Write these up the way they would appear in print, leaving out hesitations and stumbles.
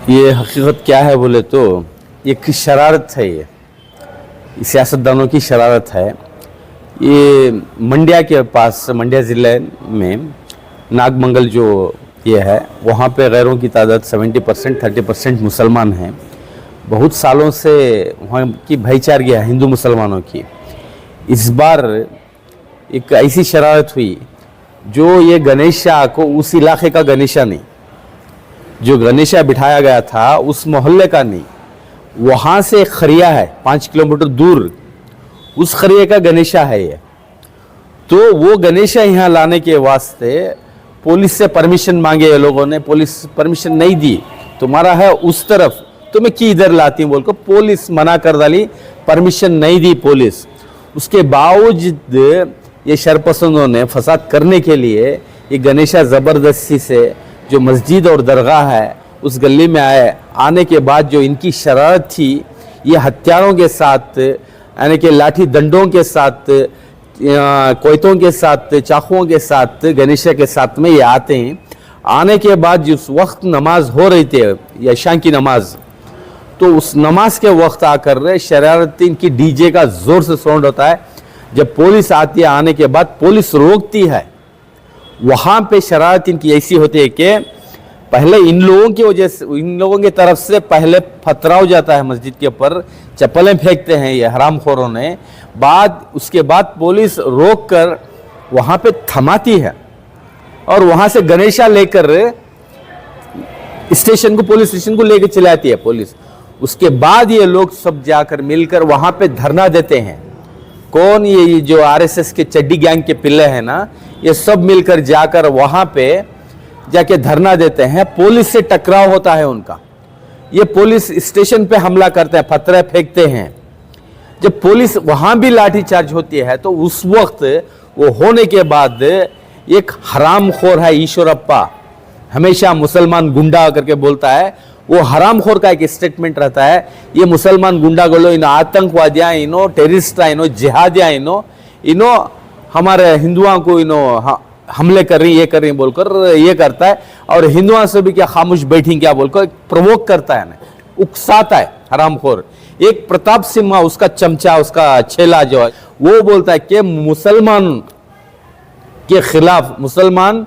ये हकीकत क्या है बोले तो एक शरारत है। ये सियासतदानों की शरारत है। ये मंड्या के पास, मंड्या ज़िले में नागमंगल जो ये है, वहाँ पे गैरों की तादाद 70% 30% मुसलमान हैं। बहुत सालों से वहाँ की भाईचारगी है हिंदू मुसलमानों की। इस बार एक ऐसी शरारत हुई जो ये गणेशा को, उस इलाके का गणेशा नहीं, जो गणेशा बिठाया गया था उस मोहल्ले का नहीं, वहाँ से एक खरिया है 5 किलोमीटर दूर, उस खरिया का गणेशा है ये। तो वो गणेशा यहाँ लाने के वास्ते पुलिस से परमिशन मांगे ये लोगों ने, पुलिस परमिशन नहीं दी। तुम्हारा है उस तरफ, तुम्हें की इधर लाती बोल को पुलिस मना कर डाली, परमिशन नहीं दी पुलिस। उसके बावजूद ये शरपसंदों ने फसाद करने के लिए ये गणेशा ज़बरदस्ती से जो मस्जिद और दरगाह है उस गली में आने के बाद जो इनकी शरारत थी, ये हथियारों के साथ, यानी कि लाठी डंडों के साथ, कोयतों के साथ, चाकुओं के साथ, गणेशा के साथ में ये आते हैं। आने के बाद जिस वक्त नमाज हो रही थी, यशा की नमाज, तो उस नमाज के वक्त आकर शरारत इनकी डीजे का जोर से साउंड होता है। जब पुलिस आती है, आने के बाद पुलिस रोकती है, वहाँ पे शरारत इनकी ऐसी होती है कि पहले इन लोगों की वजह से, इन लोगों की तरफ से पहले पथराव जाता है मस्जिद के ऊपर, चप्पलें फेंकते हैं ये हरामखोरों ने। उसके बाद पुलिस रोक कर वहाँ पे थमाती है और वहाँ से गणेशा लेकर स्टेशन को, पुलिस स्टेशन को लेकर चले आती है पुलिस। उसके बाद ये लोग सब जाकर मिलकर वहाँ पे धरना देते हैं। कौन? ये जो आरएसएस के चड्डी गैंग के पिल्ले हैं ना, ये सब मिलकर जाकर वहाँ पे जाके धरना देते हैं। पुलिस से टकराव होता है उनका। ये पुलिस स्टेशन पे हमला करते हैं, पत्थर फेंकते हैं। जब पुलिस वहाँ भी लाठीचार्ज होती है तो उस वक्त वो होने के बाद एक हरामखोर है ईश्वरप्पा, हमेशा मुसलमान गुंडा करके बोलता है। वो हरामखोर का एक स्टेटमेंट रहता है, ये मुसलमान गुंडा गोलो, इन आतंकवादियाँ, इनो टेररिस्ट, इनो जिहादियाँ, इनो हमारे हिंदुओं को इनो हमले कर रही, ये कर रही बोलकर ये करता है। और हिंदुओं से भी क्या खामोश बैठी क्या बोलकर प्रवोक करता है ना, उकसाता है हरामखोर। एक प्रताप सिंह, उसका चमचा, उसका छेला जो है, वो बोलता है कि मुसलमान के खिलाफ, मुसलमान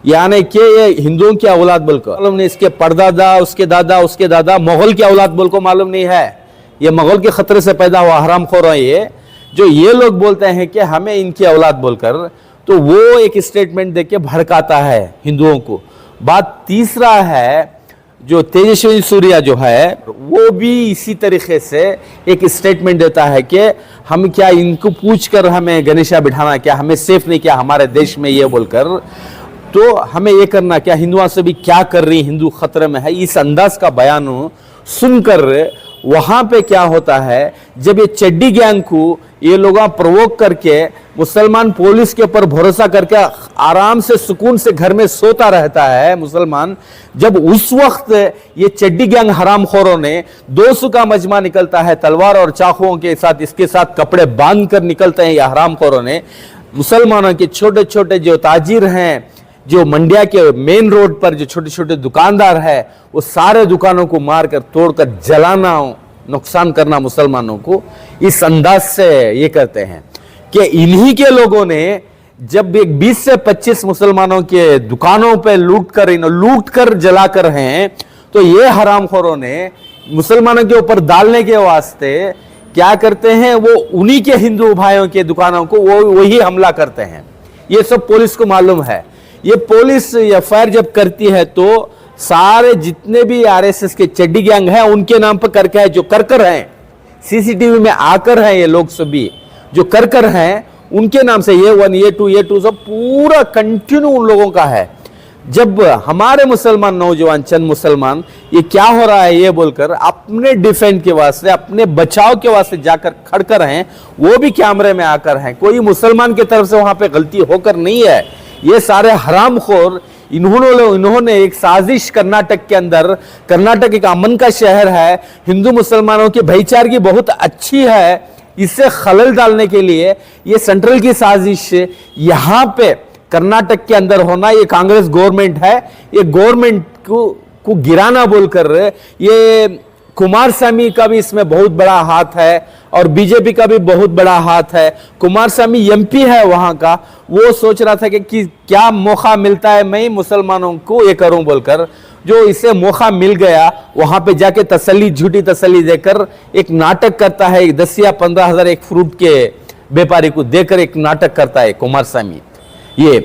यानी कि ये हिंदुओं की औलाद बोलकर मालूम नहीं, इसके परदादा, उसके दादा, उसके दादा मुगल की औलाद बोलकर मालूम नहीं है। ये मुगल के खतरे से पैदा हुआ हरामखोर है ये, जो ये लोग बोलते हैं कि हमें इनकी औलाद बोलकर। तो वो एक स्टेटमेंट देके भड़काता है हिंदुओं को। बात तीसरा है, जो तेजस्वी सूर्या जो है, वो भी इसी तरीके से एक स्टेटमेंट देता है कि हम क्या इनको पूछकर हमें गणेशा बिठाना, क्या हमें सेफ नहीं, क्या हमारे देश में, ये बोलकर तो हमें ये करना क्या, हिंदुओं से भी क्या कर रही, हिंदू खतरे में है। इस अंदाज का बयान सुनकर वहाँ पे क्या होता है, जब ये चड्डी गैंग को ये लोग प्रवोक करके मुसलमान पुलिस के ऊपर भरोसा करके आराम से सुकून से घर में सोता रहता है मुसलमान, जब उस वक्त ये चड्डी गैंग हरामखोरों ने 200 का मजमा निकलता है तलवार और चाकुओं के साथ, इसके साथ कपड़े बांध कर निकलते हैं ये हरामखोरों ने। मुसलमानों के छोटे छोटे जो ताजिर हैं, जो मंड्या के मेन रोड पर जो छोटे छोटे दुकानदार है, वो सारे दुकानों को मारकर, तोड़कर, जलाना, नुकसान करना मुसलमानों को, इस अंदाज से ये करते हैं कि इन्हीं के लोगों ने जब एक 20 से 25 मुसलमानों के दुकानों पे लूट कर जलाकर हैं, तो ये हरामखोरों ने मुसलमानों के ऊपर डालने के वास्ते क्या करते हैं, वो उन्हीं के हिंदू भाइयों के दुकानों को वो वही हमला करते हैं। ये सब पुलिस को मालूम है। ये पुलिस एफआईआर जब करती है तो सारे जितने भी आरएसएस के चड्डी गैंग हैं उनके नाम पर करके है, जो करकर हैं सीसीटीवी में आकर हैं, ये लोग सभी जो करकर हैं उनके नाम से, ये 1 ये 2 ये 2 सब पूरा कंटिन्यू उन लोगों का है। जब हमारे मुसलमान नौजवान, चंद मुसलमान, ये क्या हो रहा है ये बोलकर अपने डिफेंड के वास्ते, अपने बचाव के वास्ते जाकर खड़कर हैं, वो भी कैमरे में आकर हैं। कोई मुसलमान की तरफ से वहां पे गलती होकर नहीं है। ये सारे हरामखोर, इन्होंने एक साजिश कर्नाटक के अंदर, कर्नाटक एक अमन का शहर है, हिंदू मुसलमानों की भाईचारगी बहुत अच्छी है, इससे खलल डालने के लिए ये सेंट्रल की साजिश यहाँ पे कर्नाटक के अंदर होना। ये कांग्रेस गवर्नमेंट है, ये गवर्नमेंट को गिराना बोलकर, ये कुमारस्वामी का भी इसमें बहुत बड़ा हाथ है और बीजेपी का भी बहुत बड़ा हाथ है। कुमारस्वामी एमपी है वहां का, वो सोच रहा था कि क्या मौका मिलता है मैं मुसलमानों को ये करूं बोलकर, जो इसे मौका मिल गया वहां पे जाके तसल्ली, झूठी तसल्ली देकर एक नाटक करता है। 10 या 15 हजार एक फ्रूट के व्यापारी को देकर एक नाटक करता है कुमारस्वामी। ये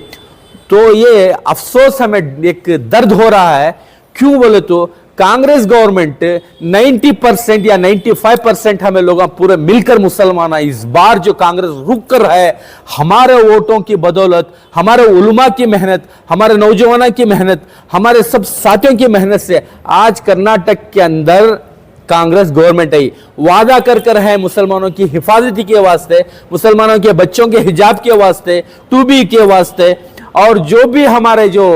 तो ये अफसोस हमें एक दर्द हो रहा है। क्यों बोले तो कांग्रेस गवर्नमेंट 90% या 95% हमें लोग पूरे मिलकर मुसलमान है। इस बार जो कांग्रेस रुक कर है, हमारे वोटों की बदौलत, हमारे उलमा की मेहनत, हमारे नौजवानों की मेहनत, हमारे सब साथियों की मेहनत से आज कर्नाटक के अंदर कांग्रेस गवर्नमेंट आई। वादा कर है मुसलमानों की हिफाजती के वास्ते, मुसलमानों के बच्चों के हिजाब के वास्ते, टूबी के वास्ते, और जो भी हमारे जो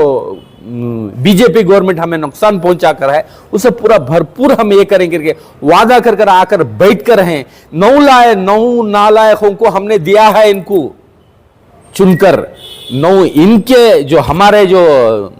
बीजेपी गवर्नमेंट हमें नुकसान पहुंचा कर है उसे पूरा भरपूर हम ये करेंगे करके वादा कर आकर बैठ कर हैं। 9 नालायकों को हमने दिया है, इनको चुनकर 9 इनके जो हमारे जो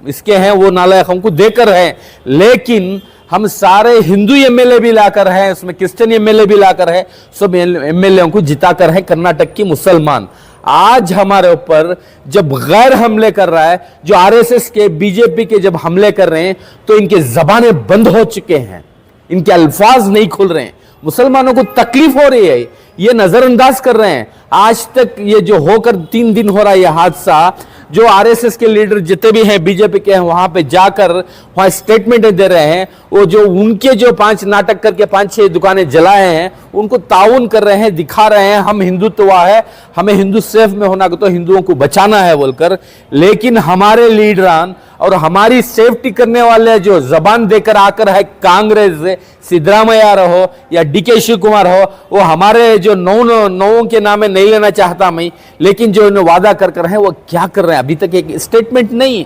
इसके हैं वो नालायकों को देकर हैं। लेकिन हम सारे हिंदू एमएलए भी लाकर हैं, उसमें क्रिश्चियन एमएलए भी लाकर है, सब एमएलए को जिताकर है कर्नाटक की मुसलमान। आज हमारे ऊपर जब गैर हमले कर रहा है, जो आरएसएस के, बीजेपी के जब हमले कर रहे हैं, तो इनके जबानें बंद हो चुके हैं, इनके अल्फाज नहीं खुल रहे हैं, मुसलमानों को तकलीफ हो रही है, ये नजरअंदाज कर रहे हैं। आज तक ये जो होकर 3 दिन हो रहा है ये हादसा, जो आरएसएस के लीडर जितने भी हैं, बीजेपी के हैं, वहां पे जाकर वहां स्टेटमेंट दे रहे हैं। वो जो उनके जो 5 नाटक करके 5-6 दुकानें जलाए हैं, उनको ताउन कर रहे हैं, दिखा रहे हैं हम हिंदुत्व है, हमें हिंदू सेफ में होना तो हिंदुओं को बचाना है बोलकर। लेकिन हमारे लीडरान और हमारी सेफ्टी करने वाले जो जबान देकर आकर है कांग्रेस, सिद्धरामैया रहो या डीके शिव कुमार हो, वो हमारे जो नौ के नामे नहीं लेना चाहता मैं, लेकिन जो इन्हें वादा कर हैं वो क्या कर रहे हैं, अभी तक एक स्टेटमेंट नहीं।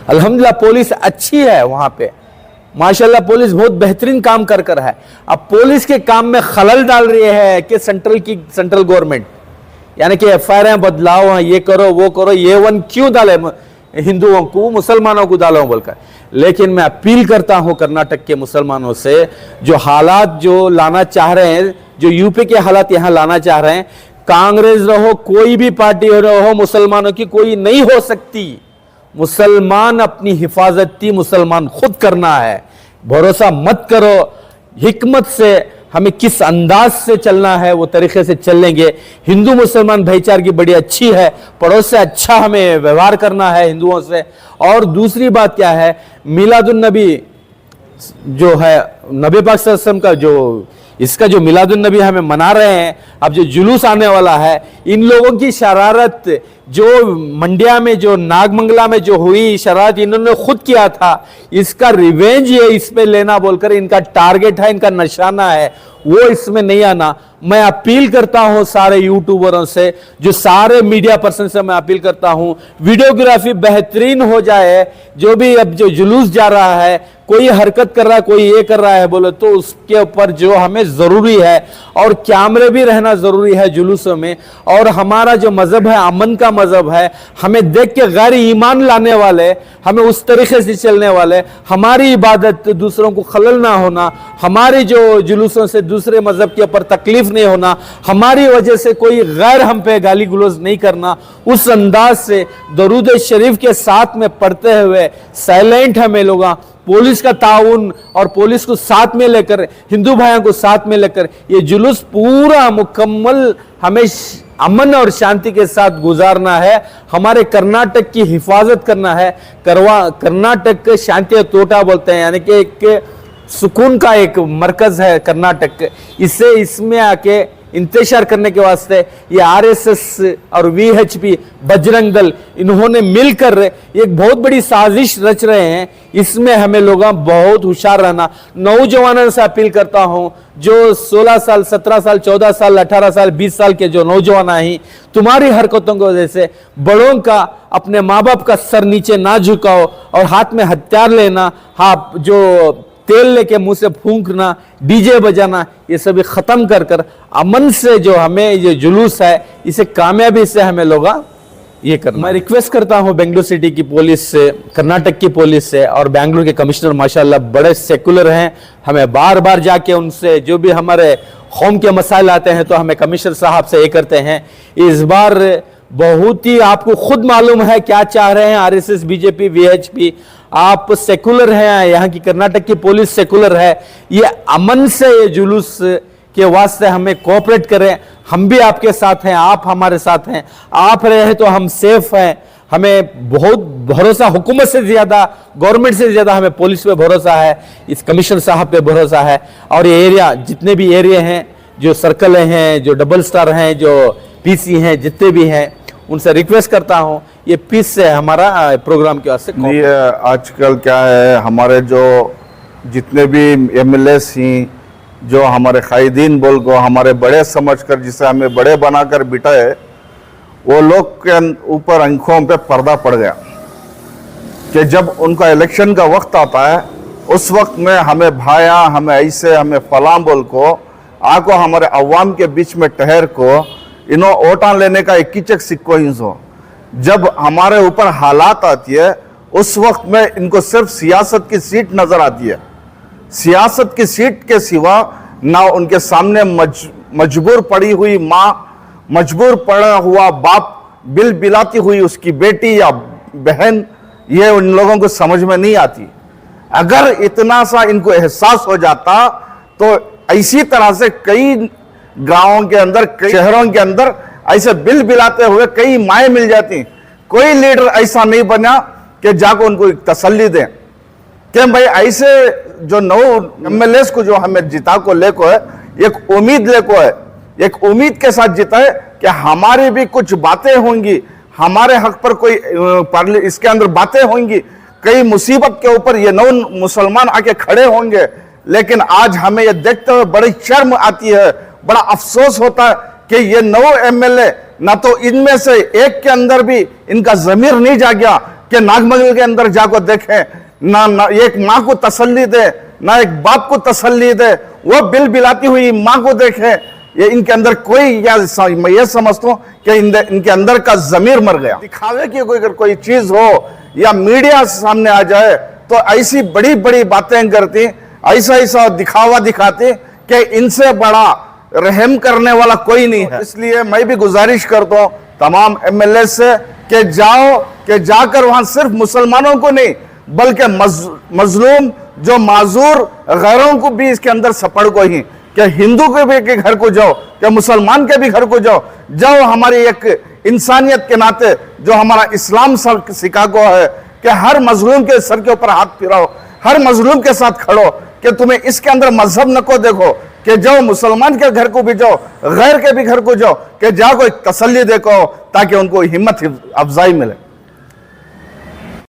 अल्हम्दुलिल्लाह पुलिस अच्छी है वहां पे, माशाल्लाह पुलिस बहुत बेहतरीन काम कर है। अब पुलिस के काम में खलल डाल रही है कि सेंट्रल गवर्नमेंट, यानी कि एफआईआर बदलाव, ये करो वो करो, ये वन क्यों डाले हिंदुओं को, मुसलमानों को डालो बोलकर। लेकिन मैं अपील करता हूं कर्नाटक के मुसलमानों से, जो हालात जो लाना चाह रहे हैं, जो यूपी के हालात यहां लाना चाह रहे हैं, कांग्रेस रहो कोई भी पार्टी रहो, मुसलमानों की कोई नहीं हो सकती। मुसलमान अपनी हिफाजती मुसलमान खुद करना है। भरोसा मत करो, हिकमत से हमें किस अंदाज से चलना है वो तरीके से चल लेंगे। हिंदू मुसलमान भाईचारगी बड़ी अच्छी है, पड़ोस से अच्छा हमें व्यवहार करना है हिंदुओं से। और दूसरी बात क्या है, मिलादुन नबी जो है, नबी पाक सल्लल्लाहु अलैहि वसल्लम का जो इसका जो मिलादुन नबी हमें मना रहे हैं, अब जो जुलूस आने वाला है, इन लोगों की शरारत जो मंडिया में, जो नागमंगला में जो हुई शरारत, इन्होंने खुद किया था, इसका रिवेंज ये इस पे लेना बोलकर इनका टारगेट है, इनका निशाना है, वो इसमें नहीं आना। मैं अपील करता हूं सारे यूट्यूबरों से, जो सारे मीडिया पर्सन से मैं अपील करता हूं, वीडियोग्राफी बेहतरीन हो जाए। जो भी अब जो जुलूस जा रहा है, कोई हरकत कर रहा है, कोई ये कर रहा है बोले तो उसके ऊपर जो हमें जरूरी है, और कैमरे भी रहना जरूरी है जुलूसों में। और हमारा जो मजहब है अमन का मजहब है, हमें देख के गैर ईमान लाने वाले, हमें उस तरीके से चलने वाले, हमारी इबादत दूसरों को खलल ना होना, हमारी जो जुलूसों से दूसरे मजहब के ऊपर तकलीफ नहीं होना, हमारी वजह से कोई गैर हम पे गाली गुलोज नहीं करना, उस अंदाज से दरूद शरीफ के साथ में पढ़ते हुए साइलेंट हमें लोग पुलिस का ताउन और पुलिस को साथ में लेकर, हिंदू भाइयों को साथ में लेकर ये जुलूस पूरा मुकम्मल हमें अमन और शांति के साथ गुजारना है। हमारे कर्नाटक की हिफाजत करना है। कर्नाटक शांति तोटा बोलते हैं, यानी कि एक सुकून का एक मरकज है कर्नाटक। इसे इसमें आके इंतजार करने के वास्ते ये आरएसएस और वीएचपी, बजरंग दल, इन्होंने मिलकर एक बहुत बड़ी साजिश रच रहे हैं। इसमें हमें लोग बहुत होशियार रहना। नौजवानों से अपील करता हूं, जो 16 साल, 17 साल, 14 साल, 18 साल, 20 साल के जो नौजवान हैं, तुम्हारी हरकतों की वजह से बड़ों का, अपने माँ बाप का सर नीचे ना झुकाओ और हाथ में हथियार लेना, हाँ जो तेल लेके मुंह से फूंकना, डीजे बजाना, ये सभी खत्म कर अमन से जो हमें ये जुलूस है, इसे कामयाबी से हमें लोग ये करना। मैं रिक्वेस्ट करता हूं बेंगलुरु सिटी की पुलिस से, कर्नाटक की पुलिस से और बेंगलुरु के कमिश्नर माशाल्लाह बड़े सेकुलर हैं। हमें बार बार जाके उनसे जो भी हमारे कौम के मसाइल आते हैं तो हमें कमिश्नर साहब से ये करते हैं। इस बार बहुत ही आपको खुद मालूम है क्या चाह रहे हैं आरएसएस, बीजेपी, वीएचपी। आप सेकुलर हैं, यहाँ की कर्नाटक की पुलिस सेकुलर है। ये अमन से ये जुलूस के वास्ते हमें कोऑपरेट करें। हम भी आपके साथ हैं, आप हमारे साथ हैं। आप रहे तो हम सेफ हैं। हमें बहुत भरोसा, हुकूमत से ज्यादा, गवर्नमेंट से ज्यादा हमें पुलिस पे भरोसा है, इस कमिश्नर साहब पे भरोसा है। और ये एरिया, जितने भी एरिया हैं, जो सर्कल हैं, जो डबल स्टार हैं, जो पीसी हैं, जितने भी हैं, उनसे रिक्वेस्ट करता हूं ये पीस से हमारा प्रोग्राम के वास्ते। आजकल क्या है, हमारे जो जितने भी एमएलएस हैं, जो हमारे कायदीन बोल को हमारे बड़े समझकर, जिसे हमें बड़े बनाकर बिठाए, वो लोग के ऊपर आंखों पे पर्दा पड़ गया कि जब उनका इलेक्शन का वक्त आता है उस वक्त में हमें भाया, हमें ऐसे, हमें फलां बोल को आको हमारे अवाम के बीच में ठहर को इन्हों वोटां लेने का एक किचक सिक्को इंसो। जब हमारे ऊपर हालात आती है उस वक्त में इनको सिर्फ सियासत की सीट नजर आती है। सियासत की सीट के सिवा ना उनके सामने मजबूर पड़ी हुई माँ, मजबूर पड़ा हुआ बाप, बिल बिलाती हुई उसकी बेटी या बहन, ये उन लोगों को समझ में नहीं आती। अगर इतना सा इनको एहसास हो जाता तो इसी तरह से कई गांवों के अंदर, कई शहरों के अंदर ऐसे बिल बिलाते हुए कई माएँ मिल जाती। कोई लीडर ऐसा नहीं बना कि जाकर उनको तसल्ली दें कि भाई ऐसे जो नौ एमएलएस को जो हमें जिता को लेको है, एक उम्मीद लेको है, एक उम्मीद के साथ जिता है कि हमारी भी कुछ बातें होंगी, हमारे हक पर कोई इसके अंदर बातें होंगी, कई मुसीबत के ऊपर ये नौ मुसलमान आके खड़े होंगे। लेकिन आज हमें ये देखते हुए बड़ी शर्म आती है, बड़ा अफसोस होता है कि ये 9 एमएलए, ना तो इनमें से एक के अंदर भी इनका जमीर नहीं जागया कि नागमंगल के अंदर जाकर देखें, ना एक माँ को तसल्ली दे, ना एक बाप को तसल्ली दे, वो बिल बिलाती हुई माँ को देखे। ये इनके अंदर कोई, या मैं ये समझता हूँ कि इनके अंदर का जमीर मर गया। दिखावे की कोई चीज हो या मीडिया सामने आ जाए तो ऐसी बड़ी बड़ी बातें करती, ऐसा ऐसा दिखावा दिखाती कि इनसे बड़ा रहम करने वाला कोई नहीं है। इसलिए मैं भी गुजारिश करता हूँ तमाम एमएलए से कि जाकर वहां सिर्फ मुसलमानों को नहीं बल्कि मजलूम, जो माजूर गैरों को भी इसके अंदर सपड़ को ही, कि हिंदू के भी के घर को जाओ, कि मुसलमान के भी घर को जाओ हमारी एक इंसानियत के नाते जो हमारा इस्लाम सिखा को है कि हर मजलूम के सर के ऊपर हाथ फिराओ, हर मजलूम के साथ खड़ो, कि तुम्हें इसके अंदर मजहब न को देखो, कि जाओ मुसलमान के घर को भी जाओ, गैर के भी घर को जाओ, कि जाओ कोई तसल्ली देखो ताकि उनको हिम्मत अफजाई मिले।